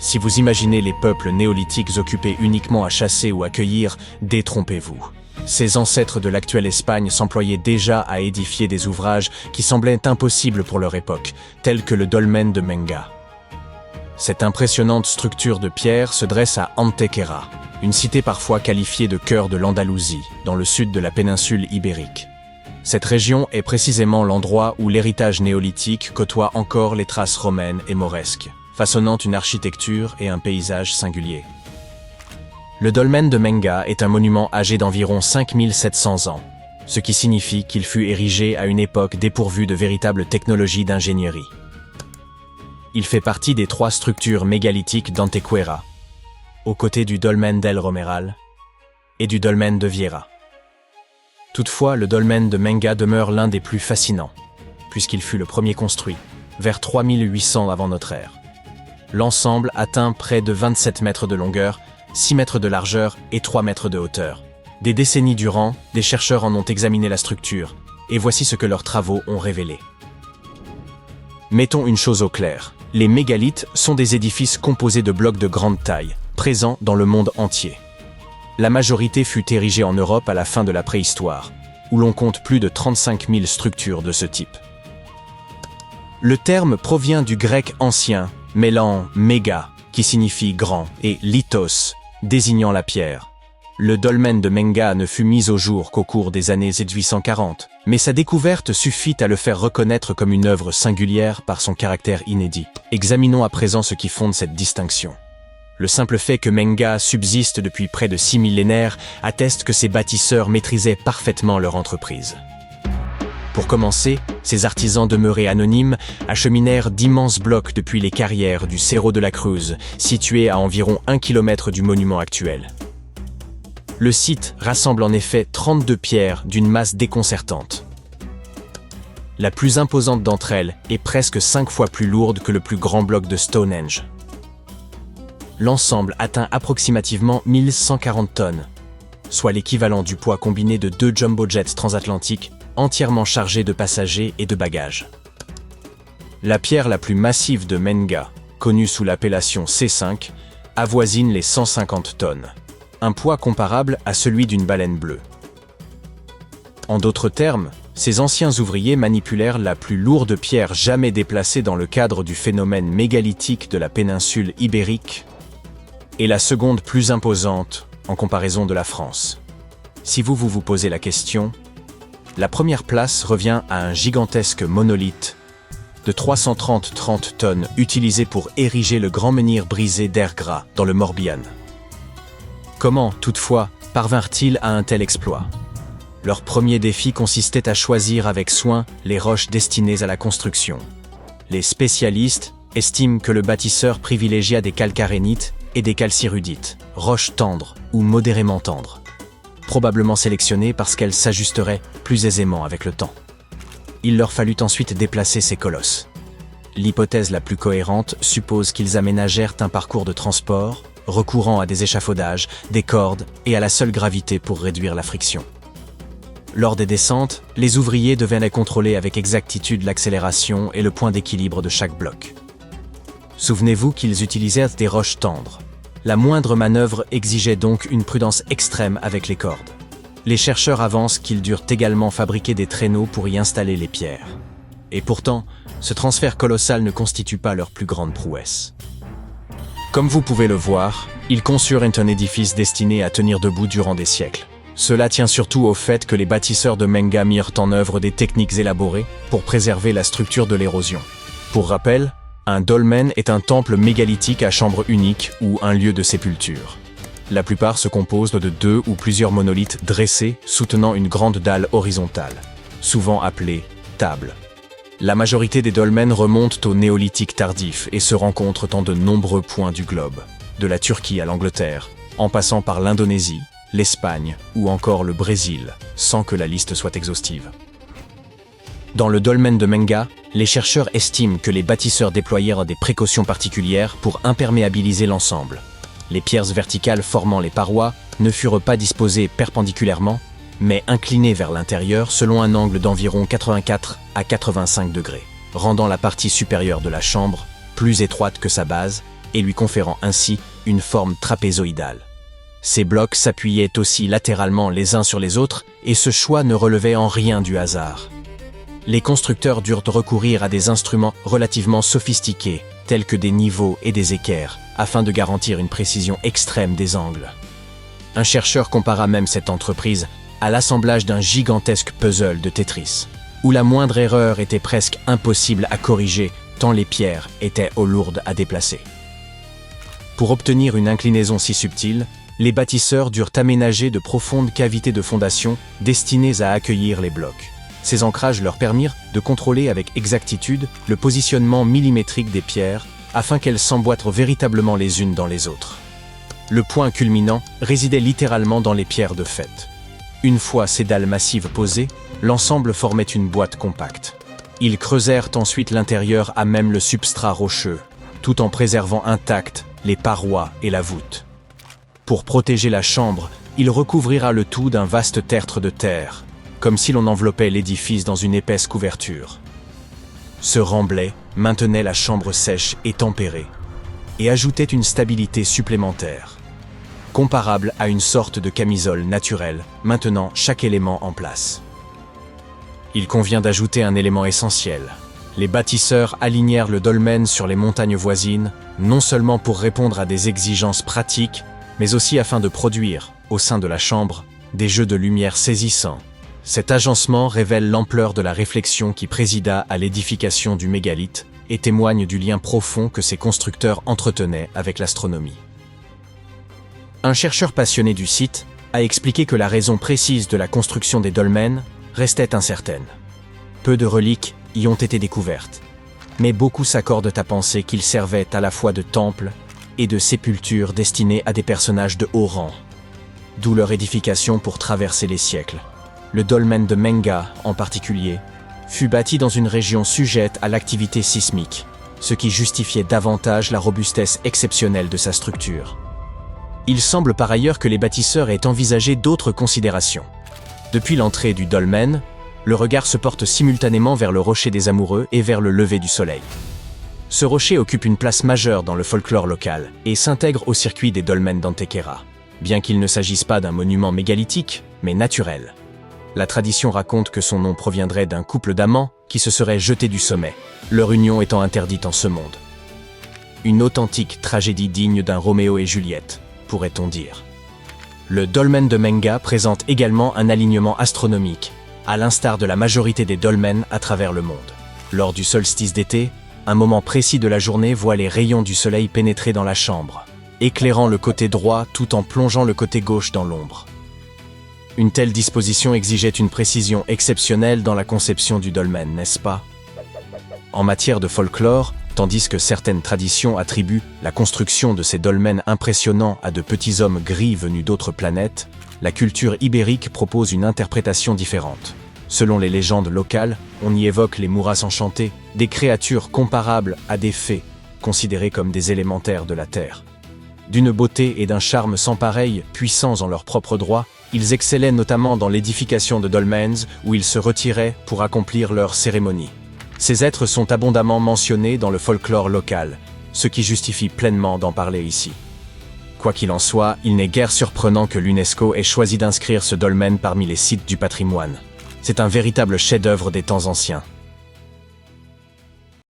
Si vous imaginez les peuples néolithiques occupés uniquement à chasser ou à cueillir, détrompez-vous. Ces ancêtres de l'actuelle Espagne s'employaient déjà à édifier des ouvrages qui semblaient impossibles pour leur époque, tels que le dolmen de Menga. Cette impressionnante structure de pierre se dresse à Antequera, une cité parfois qualifiée de cœur de l'Andalousie, dans le sud de la péninsule ibérique. Cette région est précisément l'endroit où l'héritage néolithique côtoie encore les traces romaines et mauresques, façonnant une architecture et un paysage singuliers. Le dolmen de Menga est un monument âgé d'environ 5700 ans, ce qui signifie qu'il fut érigé à une époque dépourvue de véritables technologies d'ingénierie. Il fait partie des 3 structures mégalithiques d'Antequera, aux côtés du dolmen del Romeral et du dolmen de Viera. Toutefois, le dolmen de Menga demeure l'un des plus fascinants, puisqu'il fut le premier construit, vers 3800 avant notre ère. L'ensemble atteint près de 27 mètres de longueur, 6 mètres de largeur et 3 mètres de hauteur. Des décennies durant, des chercheurs en ont examiné la structure, et voici ce que leurs travaux ont révélé. Mettons une chose au clair, les mégalithes sont des édifices composés de blocs de grande taille, présents dans le monde entier. La majorité fut érigée en Europe à la fin de la préhistoire, où l'on compte plus de 35 000 structures de ce type. Le terme provient du grec ancien, mêlant méga, qui signifie grand, et lithos, désignant la pierre. Le dolmen de Menga ne fut mis au jour qu'au cours des années 1840, mais sa découverte suffit à le faire reconnaître comme une œuvre singulière par son caractère inédit. Examinons à présent ce qui fonde cette distinction. Le simple fait que Menga subsiste depuis près de 6 millénaires atteste que ses bâtisseurs maîtrisaient parfaitement leur entreprise. Pour commencer, ces artisans demeurés anonymes acheminèrent d'immenses blocs depuis les carrières du Cerro de la Cruz, situé à environ 1 km du monument actuel. Le site rassemble en effet 32 pierres d'une masse déconcertante. La plus imposante d'entre elles est presque 5 fois plus lourde que le plus grand bloc de Stonehenge. L'ensemble atteint approximativement 1140 tonnes, soit l'équivalent du poids combiné de 2 jumbo-jets transatlantiques entièrement chargés de passagers et de bagages. La pierre la plus massive de Menga, connue sous l'appellation C5, avoisine les 150 tonnes, un poids comparable à celui d'une baleine bleue. En d'autres termes, ces anciens ouvriers manipulèrent la plus lourde pierre jamais déplacée dans le cadre du phénomène mégalithique de la péninsule ibérique, et la seconde plus imposante en comparaison de la France. Si vous posez la question, la première place revient à un gigantesque monolithe de 330 tonnes utilisé pour ériger le grand menhir brisé d'Ergra dans le Morbihan. Comment, toutefois, parvinrent-ils à un tel exploit? Leur premier défi consistait à choisir avec soin les roches destinées à la construction. Les spécialistes estiment que le bâtisseur privilégia des calcarénites et des calcirudites, roches tendres ou modérément tendres, probablement sélectionnées parce qu'elles s'ajusteraient plus aisément avec le temps. Il leur fallut ensuite déplacer ces colosses. L'hypothèse la plus cohérente suppose qu'ils aménagèrent un parcours de transport, recourant à des échafaudages, des cordes et à la seule gravité pour réduire la friction. Lors des descentes, les ouvriers devaient contrôler avec exactitude l'accélération et le point d'équilibre de chaque bloc. Souvenez-vous qu'ils utilisèrent des roches tendres. La moindre manœuvre exigeait donc une prudence extrême avec les cordes. Les chercheurs avancent qu'ils durent également fabriquer des traîneaux pour y installer les pierres. Et pourtant, ce transfert colossal ne constitue pas leur plus grande prouesse. Comme vous pouvez le voir, ils conçurent un édifice destiné à tenir debout durant des siècles. Cela tient surtout au fait que les bâtisseurs de Menga mirent en œuvre des techniques élaborées pour préserver la structure de l'érosion. Pour rappel, un dolmen est un temple mégalithique à chambre unique ou un lieu de sépulture. La plupart se composent de 2 ou plusieurs monolithes dressés soutenant une grande dalle horizontale, souvent appelée table. La majorité des dolmens remontent au néolithique tardif et se rencontrent en de nombreux points du globe, de la Turquie à l'Angleterre, en passant par l'Indonésie, l'Espagne ou encore le Brésil, sans que la liste soit exhaustive. Dans le dolmen de Menga, les chercheurs estiment que les bâtisseurs déployèrent des précautions particulières pour imperméabiliser l'ensemble. Les pierres verticales formant les parois ne furent pas disposées perpendiculairement, mais inclinées vers l'intérieur selon un angle d'environ 84 à 85 degrés, rendant la partie supérieure de la chambre plus étroite que sa base et lui conférant ainsi une forme trapézoïdale. Ces blocs s'appuyaient aussi latéralement les uns sur les autres, et ce choix ne relevait en rien du hasard. Les constructeurs durent recourir à des instruments relativement sophistiqués, tels que des niveaux et des équerres, afin de garantir une précision extrême des angles. Un chercheur compara même cette entreprise à l'assemblage d'un gigantesque puzzle de Tetris, où la moindre erreur était presque impossible à corriger tant les pierres étaient lourdes à déplacer. Pour obtenir une inclinaison si subtile, les bâtisseurs durent aménager de profondes cavités de fondation destinées à accueillir les blocs. Ces ancrages leur permirent de contrôler avec exactitude le positionnement millimétrique des pierres afin qu'elles s'emboîtent véritablement les unes dans les autres. Le point culminant résidait littéralement dans les pierres de fait. Une fois ces dalles massives posées, l'ensemble formait une boîte compacte. Ils creusèrent ensuite l'intérieur à même le substrat rocheux, tout en préservant intactes les parois et la voûte. Pour protéger la chambre, il recouvrirent le tout d'un vaste tertre de terre, comme si l'on enveloppait l'édifice dans une épaisse couverture. Ce remblai maintenait la chambre sèche et tempérée, et ajoutait une stabilité supplémentaire, comparable à une sorte de camisole naturelle, maintenant chaque élément en place. Il convient d'ajouter un élément essentiel. Les bâtisseurs alignèrent le dolmen sur les montagnes voisines, non seulement pour répondre à des exigences pratiques, mais aussi afin de produire, au sein de la chambre, des jeux de lumière saisissants. Cet agencement révèle l'ampleur de la réflexion qui présida à l'édification du mégalithe et témoigne du lien profond que ces constructeurs entretenaient avec l'astronomie. Un chercheur passionné du site a expliqué que la raison précise de la construction des dolmens restait incertaine. Peu de reliques y ont été découvertes, mais beaucoup s'accordent à penser qu'ils servaient à la fois de temples et de sépultures destinées à des personnages de haut rang, d'où leur édification pour traverser les siècles. Le dolmen de Menga, en particulier, fut bâti dans une région sujette à l'activité sismique, ce qui justifiait davantage la robustesse exceptionnelle de sa structure. Il semble par ailleurs que les bâtisseurs aient envisagé d'autres considérations. Depuis l'entrée du dolmen, le regard se porte simultanément vers le rocher des Amoureux et vers le lever du soleil. Ce rocher occupe une place majeure dans le folklore local et s'intègre au circuit des dolmens d'Antequera, bien qu'il ne s'agisse pas d'un monument mégalithique, mais naturel. La tradition raconte que son nom proviendrait d'un couple d'amants qui se seraient jetés du sommet, leur union étant interdite en ce monde. Une authentique tragédie digne d'un Roméo et Juliette, pourrait-on dire. Le dolmen de Menga présente également un alignement astronomique, à l'instar de la majorité des dolmens à travers le monde. Lors du solstice d'été, un moment précis de la journée voit les rayons du soleil pénétrer dans la chambre, éclairant le côté droit tout en plongeant le côté gauche dans l'ombre. Une telle disposition exigeait une précision exceptionnelle dans la conception du dolmen, n'est-ce pas? En matière de folklore, tandis que certaines traditions attribuent la construction de ces dolmens impressionnants à de petits hommes gris venus d'autres planètes, la culture ibérique propose une interprétation différente. Selon les légendes locales, on y évoque les Mouras enchantés, des créatures comparables à des fées, considérées comme des élémentaires de la terre. D'une beauté et d'un charme sans pareil, puissants en leur propre droit, ils excellaient notamment dans l'édification de dolmens où ils se retiraient pour accomplir leurs cérémonies. Ces êtres sont abondamment mentionnés dans le folklore local, ce qui justifie pleinement d'en parler ici. Quoi qu'il en soit, il n'est guère surprenant que l'UNESCO ait choisi d'inscrire ce dolmen parmi les sites du patrimoine. C'est un véritable chef-d'œuvre des temps anciens.